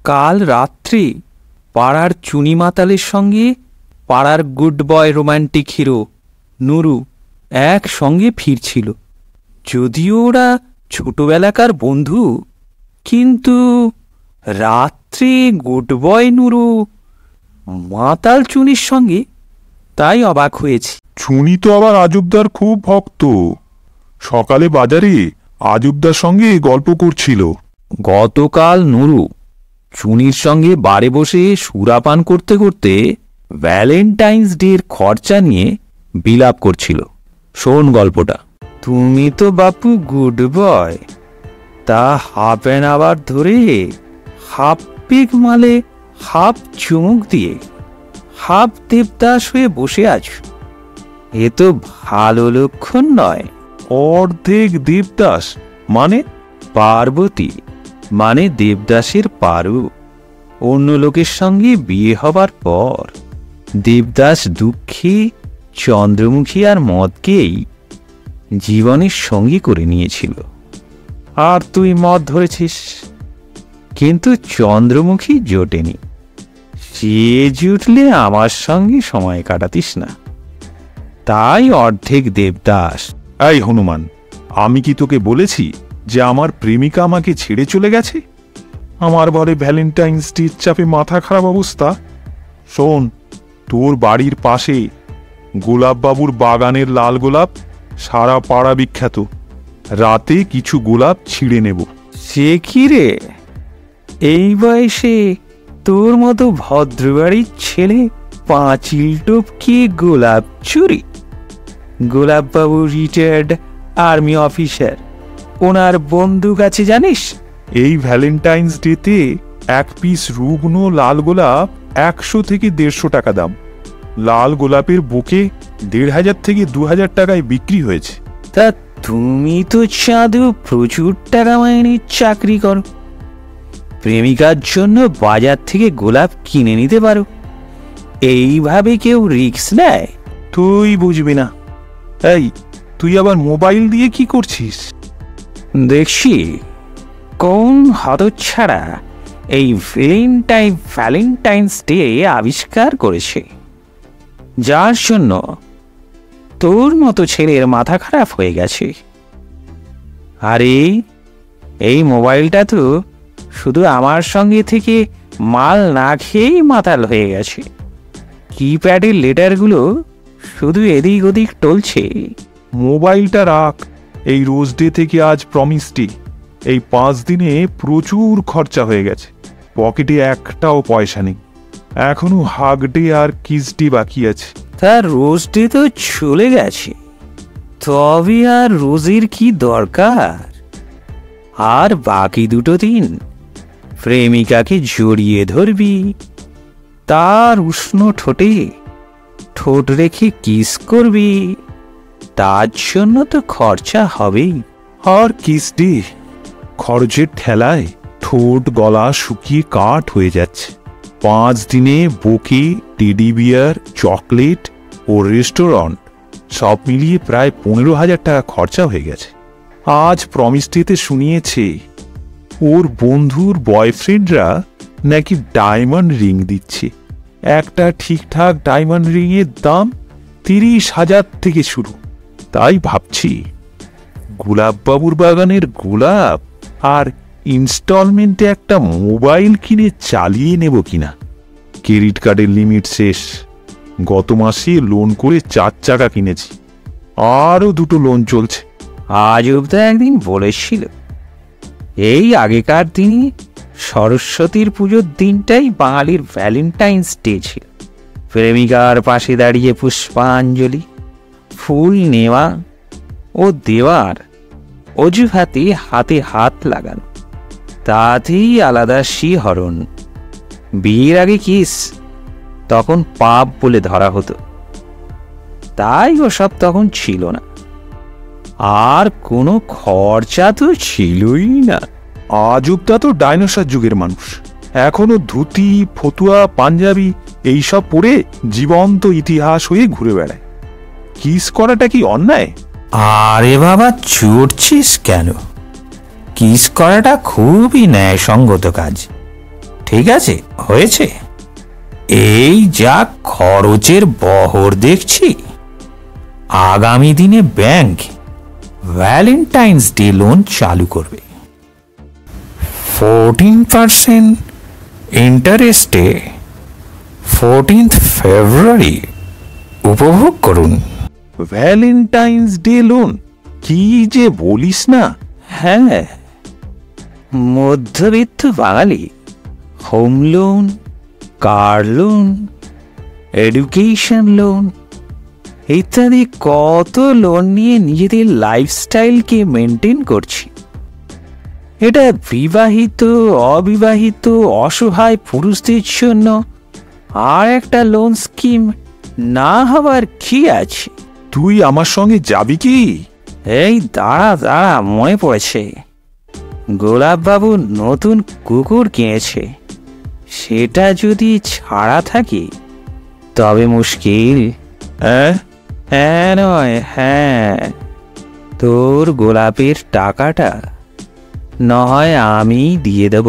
কাল রাত্রে পাড়ার চুনি মাতালের সঙ্গে পাড়ার good boy romantic hero Nuru একসঙ্গে ফিরছিল। যদিও ওরা ছোটবেলাকার বন্ধু, কিন্তু রাত্রে গুড বয় নুরু মাতাল চুনির সঙ্গে, তাই অবাক হয়েছি। চুনি তো আবার আজুবদার খুব ভক্ত। সকালে বাজারে আজুবদার সঙ্গে গল্প করছিল। গতকাল নুরু চুনির সঙ্গে বারে বসে সুরাপান করতে করতে ভ্যালেন্টাইন্স ডের খরচা নিয়ে বিলাপ করছিল। শোন গল্পটা। তুমি তো বাপু গুড বয়, তা হাফ অ্যান আওয়ার ধরে হাফ পিক মালে হাফ চুমুক দিয়ে হাফ দেবদাস হয়ে বসে আছো। এ তো ভালো লক্ষণ নয়। অর্ধেক দেবদাস মানে? পার্বতী মানে দেবদাসের পারু। অন্য লোকের সঙ্গে বিয়ে হবার পর দেবদাস দুঃখী চন্দ্রমুখী আর মদকেই জীবনের সঙ্গী করে নিয়েছিল। আর তুই মদ ধরেছিস, কিন্তু চন্দ্রমুখী জোটেনি। সে জুটলে আমার সঙ্গে সময় কাটাতিস না, তাই অর্ধেক দেবদাস। এই হনুমান, আমি কি তোকে বলেছি যে আমার প্রেমিকা আমাকে ছেড়ে চলে গেছে? আমার বলে ভ্যালেন্টাইন্স ডের চাপে মাথা খারাপ অবস্থা। শোন, তোর বাড়ির পাশে গোলাপবাবুর বাগানের লাল গোলাপ সারা পাড়া বিখ্যাত। রাতে কিছু গোলাপ ছিঁড়ে নেব। সে কি রে, এই বয়সে তোর মতো ভদ্রবাড়ির ছেলে পাঁচিল টপকিয়ে গোলাপ চুরি? গোলাপবাবু রিটায়ার্ড আর্মি অফিসার, ওনার বন্দুক আছে জানিস? এই ভ্যালেন্টাইন্স ডেতে এক পিস রুগ্ন লাল গোলাপ 100 থেকে 150 টাকা দাম। লাল গোলাপের বুকে 1500 থেকে 2000 টাকায় বিক্রি হয়েছে। তা তুমি তো চাঁদু প্রচুর টাকা মাইনের চাকরি করো, প্রেমিকার জন্য বাজার থেকে গোলাপ কিনে নিতে পারো। এইভাবে কেউ রিস্ক নেয়? তুই বুঝবি না। এই, তুই আবার মোবাইল দিয়ে কি করছিস? দেখছি কোন হতচ্ছাড়া এই ভ্যালেন্টাইন্স ডে আবিষ্কার করেছে, যার জন্য তোর মতো ছেলের মাথা খারাপ হয়ে গেছে। আরে এই মোবাইলটা তো শুধু আমার সঙ্গে থেকে মাল না খেয়েই মাতাল হয়ে গেছে। কিপ্যাডের লেটারগুলো শুধু এদিক ওদিক টলছে। মোবাইলটা রাখ। এই রোজ ডে থেকে আজ প্রমিস ডে, এই 5 দিনে প্রচুর খরচা হয়ে গেছে। পকেটে একটাও পয়সা নেই। এখনো হাগ ডে আর কিস ডে বাকি আছে। তার রোজ ডে তো চলে গেছে, তবে আর রোজের কি দরকার? আর বাকি দুটো দিন প্রেমিকাকে জড়িয়ে ধরবি, তার উষ্ণ ঠোঁটে ঠোঁট রেখে কিস করবি। তার জন্য তো খরচা হবেই। আর কিস ডে খরচের ঠেলায় ঠোঁট গলা শুকিয়ে কাঠ হয়ে যাচ্ছে। 5 দিনে বুকে, টেডি বিয়ার, চকলেট ও রেস্টুরেন্ট সব মিলিয়ে প্রায় 15,000 টাকা খরচা হয়ে গেছে। আজ প্রমিস ডেতে শুনিয়েছে ওর বন্ধুর বয়ফ্রেন্ডরা নাকি ডায়মন্ড রিং দিচ্ছে। একটা ঠিকঠাক ডায়মন্ড রিংয়ের দাম 30,000 থেকে শুরু। তাই ভাবছি গোলাপবাবুর বাগানের গোলাপ আর ইনস্টলমেন্টে একটা মোবাইল কিনে চালিয়ে নেব কিনা। ক্রেডিট কার্ডের লিমিট শেষ। গত মাসে লোন করে 4 চাকা কিনেছি, আরও 2টো লোন চলছে। আজ অবধি একদিন বলেছিল এই আগেকার দিনে সরস্বতীর পুজোর দিনটাই বাঙালির ভ্যালেন্টাইন্স ডে ছিল। প্রেমিকার পাশে দাঁড়িয়ে পুষ্পাঞ্জলি, ফুল নেওয়া ও দেওয়ার অজুহাতে হাতে হাত লাগানো, তাতেই আলাদা শিহরণ। বিয়ের আগে কিস তখন পাপ বলে ধরা হতো, তাই ওসব তখন ছিল না। আর কোনো খরচা তো ছিলই না। আজবটা তো ডাইনোসর যুগের মানুষ, এখনো ধুতি, ফতুয়া, পাঞ্জাবি এইসব পরে জীবন্ত ইতিহাস হয়ে ঘুরে বেড়ায়। কিস করাটা কি অন্যায়? আরে বাবা, চড়ছিস কেন? কিস করাটা খুবই ন্যায়সঙ্গত কাজ। ঠিক আছে, হয়েছে। এই যা খরচের বহর দেখছি, আগামী দিনে ব্যাংক ভ্যালেন্টাইন্স ডে লোন চালু করবে 14% ইন্টারেস্টে 14th ফেব্রুয়ারি। উপভোগ করুন। Valentine's day loan? কি যে বলিস না! হ্যাঁ, মধ্যবিত্ত বাঙালি home loan, car loan, education loan ইত্যাদি কত লোন নিয়ে নিজেদের লাইফস্টাইলকে মেনটেন করছি। এটা বিবাহিত, অবিবাহিত, অসহায় পুরুষদের জন্য আর একটা লোন স্কিম না হবার কি আছে? তুই আমার সঙ্গে যাবি কি? এই দাঁড়া, মনে পড়েছে, গোলাপবাবু নতুন কুকুর কিনেছে। সেটা যদি ছাড়া থাকে তবে মুশকিল। হ্যাঁ নয়, হ্যাঁ, তোর গোলাপের টাকাটা না হয় আমি দিয়ে দেব।